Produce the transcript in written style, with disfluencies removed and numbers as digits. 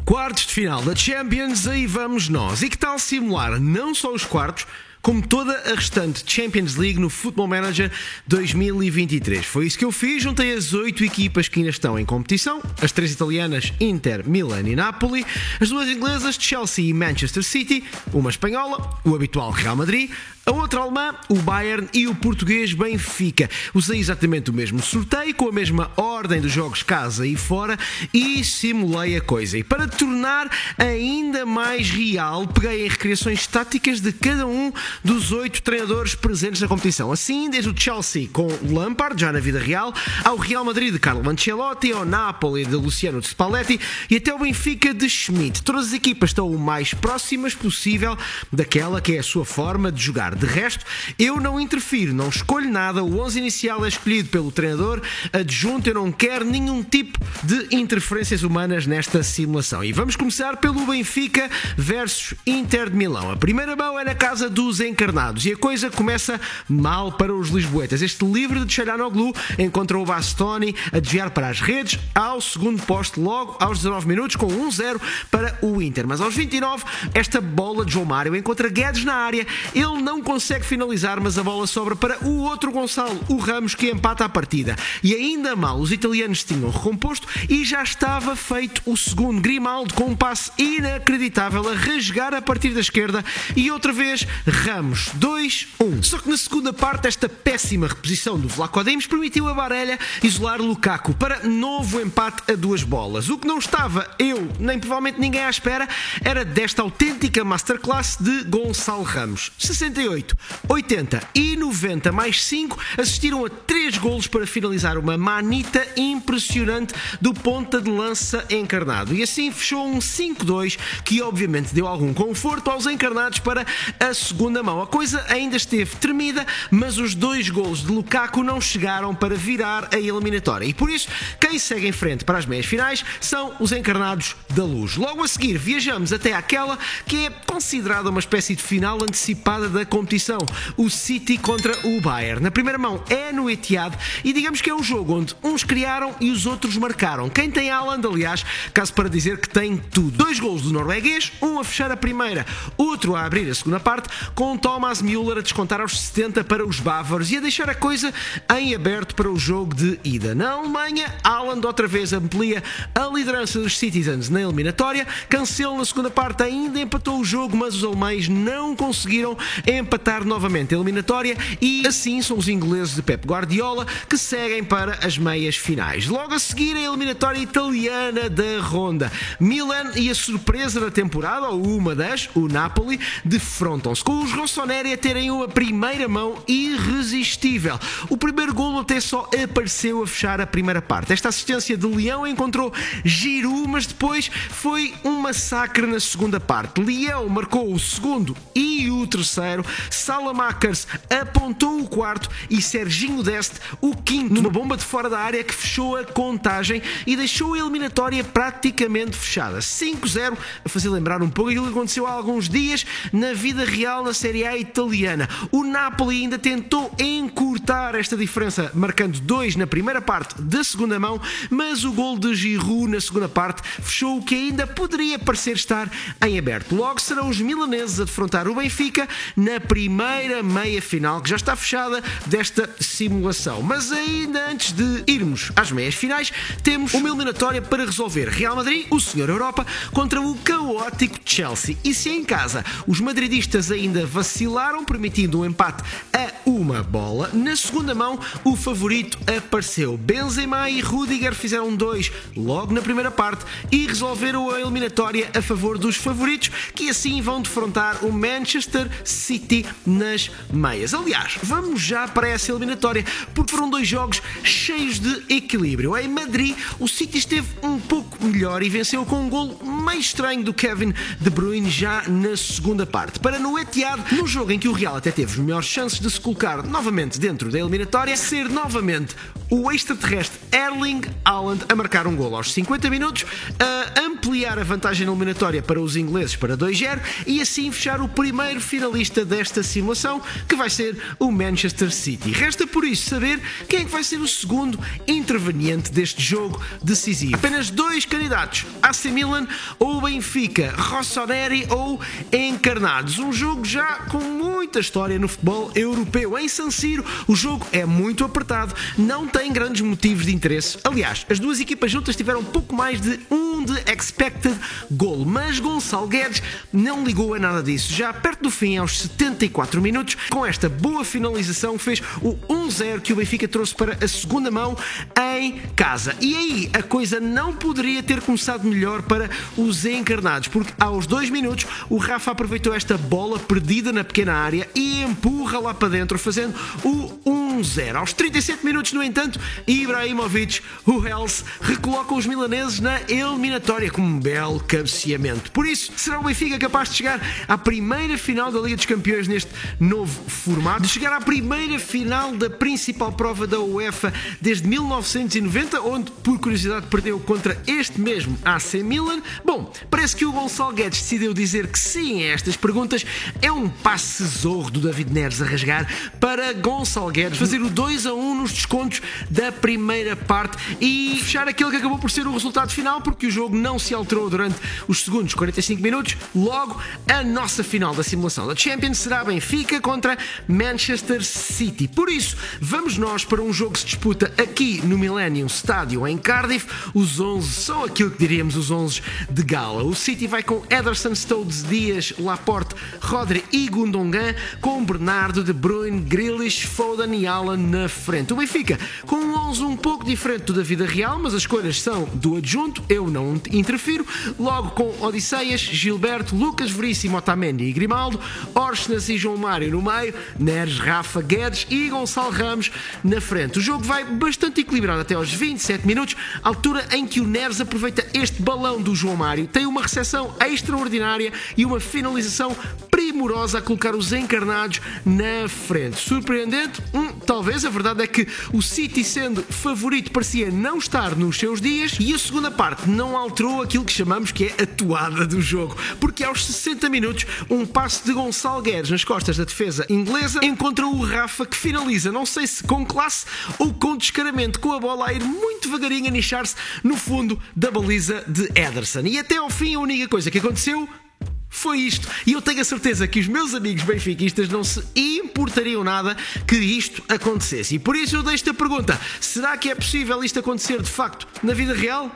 Quartos de final da Champions, aí vamos nós. E que tal simular não só os quartos, como toda a restante Champions League no Football Manager 2023. Foi isso que eu fiz, juntei as 8 equipas que ainda estão em competição, as 3 italianas, Inter, Milan e Napoli, as 2 inglesas, Chelsea e Manchester City, uma espanhola, o habitual Real Madrid, a outra alemã, o Bayern e o português Benfica. Usei exatamente o mesmo sorteio, com a mesma ordem dos jogos casa e fora, e simulei a coisa. E para tornar ainda mais real, peguei em recriações táticas de cada um dos 8 treinadores presentes na competição. Assim, desde o Chelsea com Lampard, já na vida real, ao Real Madrid de Carlo Ancelotti, ao Napoli de Luciano Spalletti e até o Benfica de Schmidt. Todas as equipas estão o mais próximas possível daquela que é a sua forma de jogar. De resto, eu não interfiro, não escolho nada, o 11 inicial é escolhido pelo treinador adjunto, eu não quero nenhum tipo de interferências humanas nesta simulação. E vamos começar pelo Benfica versus Inter de Milão. A primeira mão é na casa dos encarnados e a coisa começa mal para os lisboetas. Este livre de Çalhanoğlu encontrou o Bastoni a desviar para as redes ao segundo poste logo aos 19 minutos com 1-0 para o Inter. Mas aos 29, esta bola de João Mário encontra Guedes na área, ele não consegue finalizar, mas a bola sobra para o outro Gonçalo, o Ramos, que empata a partida. E ainda mal, os italianos tinham recomposto e já estava feito o segundo. Grimaldo com um passe inacreditável a rasgar a partir da esquerda e outra vez Ramos, 2-1. Só que na segunda parte, esta péssima reposição do Vlaco Dimos permitiu a Barella isolar Lukaku para novo empate a 2 bolas. O que não estava eu, nem provavelmente ninguém à espera, era desta autêntica masterclass de Gonçalo Ramos. 68, 80 e 90 mais 5 assistiram a 3 golos para finalizar uma manita impressionante do ponta de lança encarnado. E assim fechou um 5-2 que obviamente deu algum conforto aos encarnados para a segunda mão. A coisa ainda esteve tremida, mas os 2 golos de Lukaku não chegaram para virar a eliminatória. E por isso, quem segue em frente para as meias finais são os encarnados da Luz. Logo a seguir, viajamos até àquela que é considerada uma espécie de final antecipada da competição, o City contra o Bayern. Na primeira mão é no Etihad e digamos que é um jogo onde uns criaram e os outros marcaram. Quem tem Haaland, aliás, caso para dizer que tem tudo. 2 golos do norueguês, um a fechar a primeira, outro a abrir a segunda parte, com Thomas Müller a descontar aos 70 para os bávaros e a deixar a coisa em aberto para o jogo de ida. Na Alemanha, Haaland outra vez amplia a liderança dos Citizens na eliminatória. Cancelo na segunda parte ainda empatou o jogo, mas os alemães não conseguiram empatar novamente a eliminatória e assim são os ingleses de Pep Guardiola que seguem para as meias finais. Logo a seguir, a eliminatória italiana da ronda. Milan e a surpresa da temporada, ou uma das, o Napoli, defrontam-se, com os Rossoneri a terem uma primeira mão irresistível. O primeiro golo até só apareceu a fechar a primeira parte. Esta assistência de Leão encontrou Giroud, mas depois foi um massacre na segunda parte. Leão marcou o segundo e o terceiro, Salamakers apontou o quarto e Serginho Deste o quinto, numa bomba de fora da área que fechou a contagem e deixou a eliminatória praticamente fechada. 5-0, a fazer lembrar um pouco aquilo que aconteceu há alguns dias na vida real na Série A italiana. O Napoli ainda tentou encurtar esta diferença, marcando 2 na primeira parte da segunda mão, mas o gol de Giroud na segunda parte fechou o que ainda poderia parecer estar em aberto. Logo serão os milaneses a defrontar o Benfica na primeira meia final, que já está fechada desta simulação. Mas ainda antes de irmos às meias finais, temos uma eliminatória para resolver. Real Madrid, o Senhor Europa, contra o caótico Chelsea. E se em casa os madridistas ainda vacilaram, permitindo um empate a 1 bola, na segunda mão o favorito apareceu. Benzema e Rudiger fizeram 2 logo na primeira parte e resolveram a eliminatória a favor dos favoritos, que assim vão defrontar o Manchester City nas meias. Aliás, vamos já para essa eliminatória, porque foram 2 jogos cheios de equilíbrio. Em Madrid, o City esteve um pouco melhor e venceu com um golo meio estranho do Kevin De Bruyne já na segunda parte. Para no Etihad, num jogo em que o Real até teve as melhores chances de se colocar novamente dentro da eliminatória, ser novamente o extraterrestre Erling Haaland a marcar um golo aos 50 minutos, a ampliar a vantagem eliminatória para os ingleses para 2-0 e assim fechar o primeiro finalista desta simulação, que vai ser o Manchester City. Resta por isso saber quem é que vai ser o segundo interveniente deste jogo decisivo. Apenas 2 candidatos, AC Milan ou Benfica, Rossoneri ou Encarnados. Um jogo já com muita história no futebol europeu. Em San Siro, o jogo é muito apertado, não tem grandes motivos de interesse. Aliás, as duas equipas juntas tiveram pouco mais de de expected goal, mas Gonçalo Guedes não ligou a nada disso. Já perto do fim, aos 74 minutos, com esta boa finalização, fez o 1-0 que o Benfica trouxe para a segunda mão em casa. E aí, a coisa não poderia ter começado melhor para os encarnados, porque aos 2 minutos o Rafa aproveitou esta bola perdida na pequena área e empurra lá para dentro, fazendo o 1-0. Aos 37 minutos, no entanto, Ibrahimovic, o Hells, recoloca os milaneses na eliminatória com um belo cabeceamento. Por isso, será o Benfica capaz de chegar à primeira final da Liga dos Campeões neste novo formato, de chegar à primeira final da principal prova da UEFA desde 1990, onde, por curiosidade, perdeu contra este mesmo AC Milan? Bom, parece que o Gonçalo Guedes decidiu dizer que sim a estas perguntas. É um passe zorro do David Neres a rasgar para Gonçalo Guedes fazer o 2-1 nos descontos da primeira parte e fechar aquele que acabou por ser o resultado final, porque o jogo não se alterou durante os segundos 45 minutos. Logo, a nossa final da simulação da Champions será Benfica contra Manchester City. Por isso, vamos nós para um jogo que se disputa aqui no Millennium Stadium em Cardiff. Os 11 são aquilo que diríamos os 11 de gala. O City vai com Ederson, Stones, Dias, Laporte, Rodri e Gundogan, com Bernardo, De Bruyne, Grealish, Foden e Allan na frente. O Benfica com um 11 um pouco diferente do da vida real, mas as escolhas são do adjunto, eu não interfiro. Logo com Odisseias, Gilberto, Lucas Veríssimo, Otamendi e Grimaldo, Orsnes e João Mário no meio, Neres, Rafa, Guedes e Gonçalo Ramos na frente. O jogo vai bastante equilibrado até aos 27 minutos, altura em que o Neres aproveita este balão do João Mário, tem uma recepção extraordinária e uma finalização primorosa a colocar os encarnados na frente. Surpreendente? Talvez. A verdade é que o City, sendo favorito, parecia não estar nos seus dias, e a segunda parte não alterou aquilo que chamamos que é a toada do jogo, porque aos 60 minutos um passe de Gonçalo Guedes nas costas da defesa inglesa encontra o Rafa, que finaliza, não sei se com classe ou com descaramento, com a bola a ir muito devagarinho a nichar-se no fundo da baliza de Ederson. E até ao fim a única coisa que aconteceu foi isto, e eu tenho a certeza que os meus amigos benfiquistas não se importariam nada que isto acontecesse. E por isso eu deixo-te a pergunta: será que é possível isto acontecer de facto na vida real?